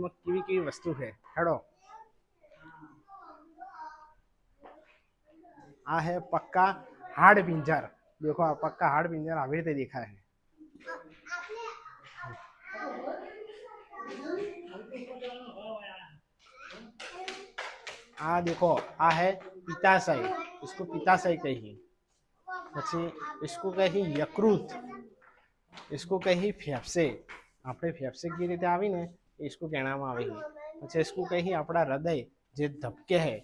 શરીરમાં કેવી વસ્તુ છે હેડો આ है पक्का हाड़ पिंजर देखो आ पक्का हाड़ पिंजर આવી રીતે દેખાય है आ देखो आ है पित्ताशय इसको पित्ताशय कही પછી इसको कही यकृत इसको कही फेफसे આપણે फेफसे की રીતે આવી ને इसको કહેવામાં આવે છે પછી इसको कही આપણા હૃદય જે ધબકે है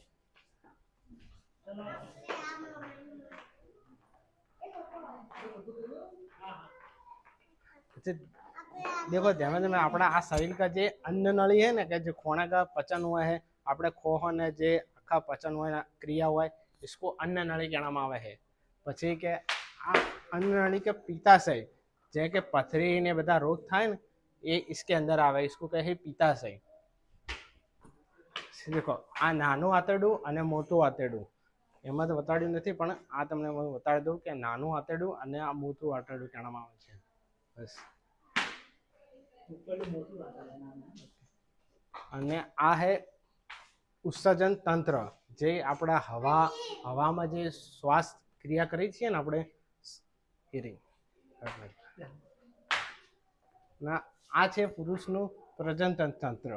देखो ध्यान में अपना आ शरीर का जो अन्न नली है ना कि जो खोना का पचन हुआ है अपने खोह ने जे आखा पचन हुआ क्रिया हुआ है इसको अन्न नली कहना आवे है પછી કે આ अन्न नली के पित्ताशय जे के पथरी ने बधा रोग थाय ने ये इसके अंदर आवे इसको कहे पित्ताशय देखो आ नाનું આંતરડું અને મોટું આંતરડું એમાં તો બતાડ્યું નથી પણ આ તમને હું બતાડી દઉં કે નાનું આંતરડું અને આ મોટું આંતરડું કહેવામાં આવે છે બસ અને આ હે ઉત્સર્જન તંત્ર જે આપણા હવામાં જે શ્વાસ ક્રિયા કરી છીએ ને આપણે ના આ છે પુરુષનું પ્રજનન તંત્ર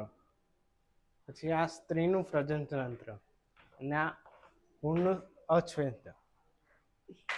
પછી આ સ્ત્રીનું પ્રજનન તંત્ર અને આ પૂર્ણ અશ્વેત